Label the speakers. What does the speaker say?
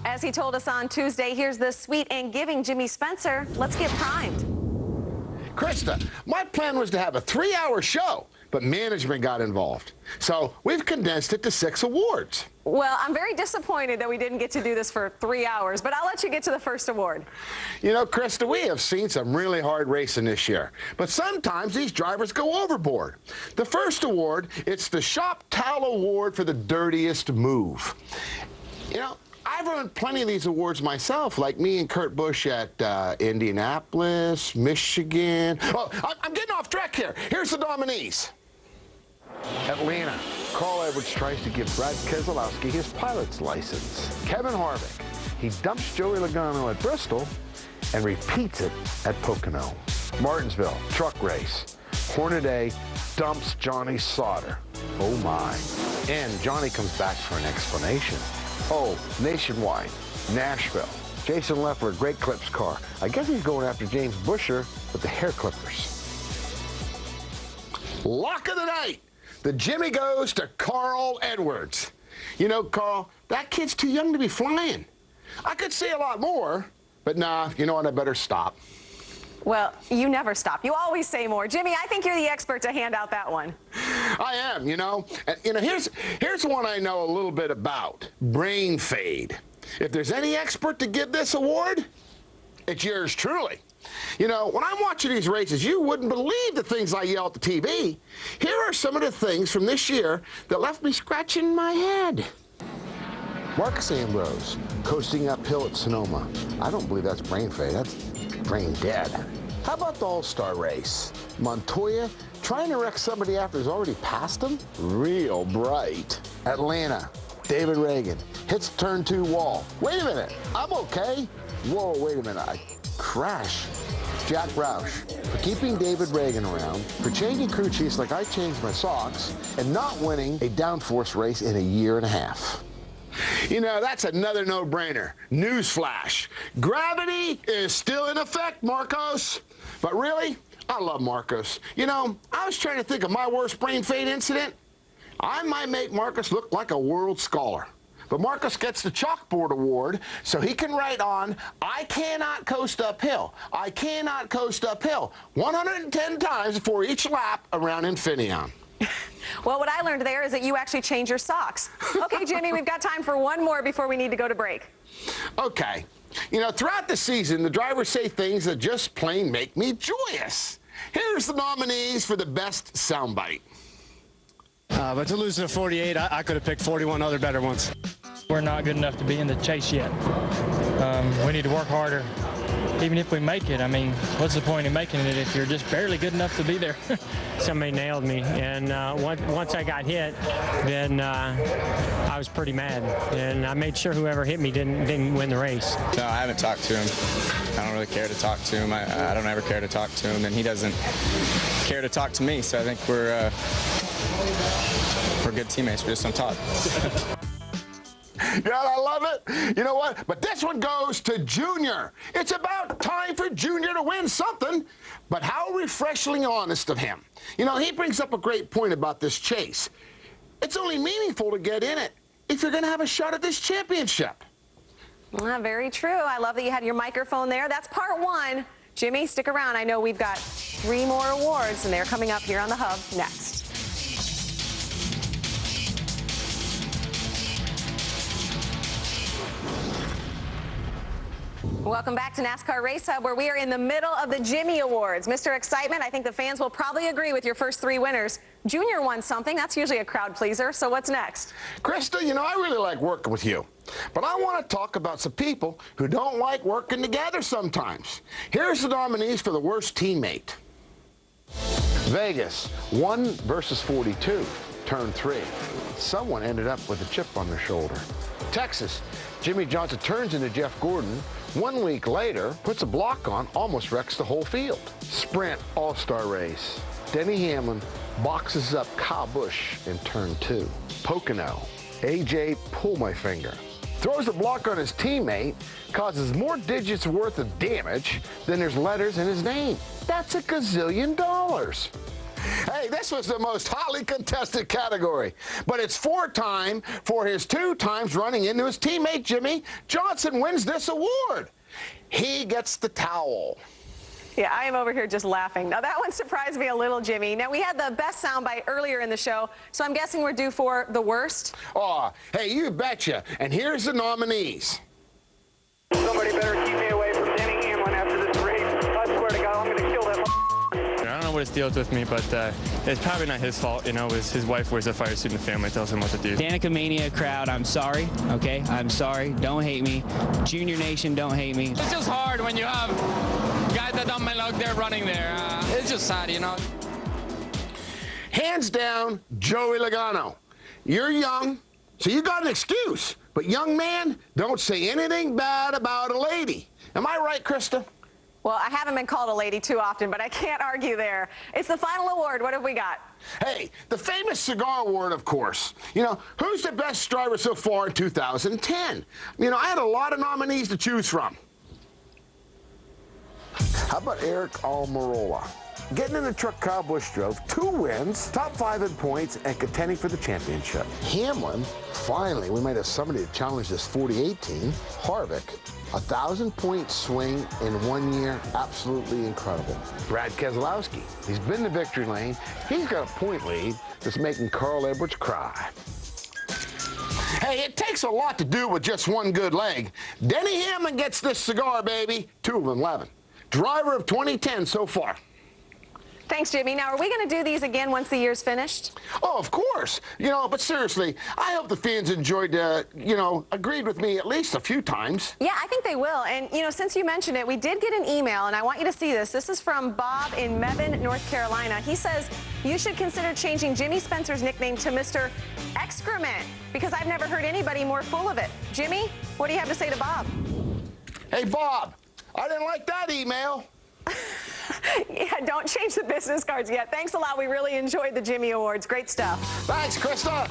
Speaker 1: As he told us on Tuesday, here's the sweet and giving Jimmy Spencer. Let's get primed.
Speaker 2: Krista, my plan was to have a 3-hour show, but management got involved. So we've condensed it to 6 awards.
Speaker 1: Well, I'm very disappointed that we didn't get to do this for 3 hours, but I'll let you get to the first award.
Speaker 2: You know, Krista, we have seen some really hard racing this year, but sometimes these drivers go overboard. The first award, it's the Shop Towel Award for the dirtiest move. You know, I've won plenty of these awards myself, like me and Kurt Busch at Indianapolis, Michigan. Oh, I'm getting off track here. Here's the nominees. Atlanta, Carl Edwards tries to give Brad Keselowski his pilot's license. Kevin Harvick, he dumps Joey Logano at Bristol and repeats it at Pocono. Martinsville, truck race. Hornaday dumps Johnny Sauter. Oh my. And Johnny comes back for an explanation. Oh, Nationwide, Nashville. Jason Leffler, Great Clips car. I guess he's going after James Buescher with the hair clippers. Lock of the night. The Jimmy goes to Carl Edwards. You know, Carl, that kid's too young to be flying. I could say a lot more, but nah, you know what, I better stop.
Speaker 1: Well, you never stop. You always say more. Jimmy, I think you're the expert to hand out that one.
Speaker 2: I am, you know. And, here's one I know a little bit about. Brain fade. If there's any expert to give this award, it's yours truly. You know, when I'm watching these races, you wouldn't believe the things I yell at the TV. Here are some of the things from this year that left me scratching my head. Marcus Ambrose, coasting uphill at Sonoma. I don't believe that's brain fade. That's brain dead. How about the All-Star race? Montoya trying to wreck somebody after he's already passed him? Real bright. Atlanta, David Reagan hits turn 2 wall. Wait a minute, I'm okay. Whoa, wait a minute, I crash. Jack Roush, for keeping David Reagan around, for changing crew chiefs like I changed my socks, and not winning a downforce race in a year and a half. You know, that's another no-brainer. Newsflash. Gravity is still in effect, Marcos. But really, I love Marcos. You know, I was trying to think of my worst brain fade incident. I might make Marcos look like a world scholar. But Marcos gets the chalkboard award, so he can write on, I cannot coast uphill. I cannot coast uphill. 110 times for each lap around Infineon.
Speaker 1: Well, what I learned there is that you actually change your socks. Okay, Jimmy, we've got time for one more before we need to go to break.
Speaker 2: Okay. You know, throughout the season, the drivers say things that just plain make me joyous. Here's the nominees for the best soundbite.
Speaker 3: But to lose to 48, I could have picked 41 other better ones.
Speaker 4: We're not good enough to be in the chase yet. We need to work harder. Even if we make it, I mean, what's the point in making it if you're just barely good enough to be there?
Speaker 5: Somebody nailed me, and once I got hit, then I was pretty mad, and I made sure whoever hit me didn't win the race.
Speaker 6: No, I haven't talked to him. I don't really care to talk to him. I don't ever care to talk to him, and he doesn't care to talk to me. So I think we're good teammates. We just don't talk.
Speaker 2: God, I love it. You know what? But this one goes to Junior. It's about time for Junior to win something. But how refreshingly honest of him. You know, he brings up a great point about this chase. It's only meaningful to get in it if you're going to have a shot at this championship.
Speaker 1: Well, very true. I love that you had your microphone there. That's part one. Jimmy, stick around. I know we've got 3 more awards, and they're coming up here on the Hub next. Welcome back to NASCAR Race Hub, where we are in the middle of the Jimmy Awards. Mr. Excitement, I think the fans will probably agree with your first 3 winners. Junior won something. That's usually a crowd pleaser. So what's next?
Speaker 2: Krista, you know, I really like working with you. But I want to talk about some people who don't like working together sometimes. Here's the nominees for the worst teammate. Vegas, 1 versus 42, turn 3. Someone ended up with a chip on their shoulder. Texas, Jimmy Johnson turns into Jeff Gordon. 1 week later, puts a block on, almost wrecks the whole field. Sprint All-Star Race. Denny Hamlin boxes up Kyle Busch in turn 2. Pocono, AJ pull my finger. Throws a block on his teammate, causes more digits worth of damage than there's letters in his name. That's $1 gazillion. Hey, this was the most hotly contested category, but it's 4-time for his 2 times running into his teammate Jimmy Johnson wins this award. He gets the towel.
Speaker 1: Yeah, I am over here just laughing. Now, that one surprised me a little, Jimmy. Now, we had the best soundbite earlier in the show, so I'm guessing we're due for the worst.
Speaker 2: Oh, hey, you betcha. And here's the nominees.
Speaker 7: Somebody better keep me away from Denny Hamlin after this race. I swear to God, I'm going to kill that.
Speaker 8: I don't know what his deal is with me, but it's probably not his fault. You know, his wife wears a fire suit and the family tells him what to do.
Speaker 9: Danica Mania crowd, I'm sorry, okay? I'm sorry. Don't hate me. Junior Nation, don't hate me.
Speaker 10: It's just hard when you have guys that don't belong there running there. It's just sad, you know.
Speaker 2: Hands down, Joey Logano. You're young, so you got an excuse. But young man, don't say anything bad about a lady. Am I right, Krista?
Speaker 1: Well, I haven't been called a lady too often, but I can't argue there. It's the final award. What have we got?
Speaker 2: Hey, the famous cigar award, of course. You know, who's the best driver so far in 2010? You know, I had a lot of nominees to choose from. How about Eric Almirola? Getting in the truck Kyle Busch drove, 2 wins, top 5 in points, and contending for the championship. Hamlin, finally, we might have somebody to challenge this 4018. Harvick, 1,000-point swing in 1 year, absolutely incredible. Brad Keselowski, he's been in the victory lane. He's got a point lead that's making Carl Edwards cry. Hey, it takes a lot to do with just one good leg. Denny Hamlin gets this cigar, baby. 2 of 11. Driver of 2010 so far.
Speaker 1: Thanks, Jimmy. Now, are we going to do these again once the year's finished?
Speaker 2: Oh, of course. You know, but seriously, I hope the fans enjoyed, agreed with me at least a few times.
Speaker 1: Yeah, I think they will. And, you know, since you mentioned it, we did get an email, and I want you to see this. This is from Bob in Mebane, North Carolina. He says, you should consider changing Jimmy Spencer's nickname to Mr. Excrement, because I've never heard anybody more full of it. Jimmy, what do you have to say to Bob?
Speaker 2: Hey, Bob, I didn't like that email.
Speaker 1: Yeah, don't change the business cards yet. Thanks a lot. We really enjoyed the Jimmy Awards. Great stuff.
Speaker 2: Thanks, Krista.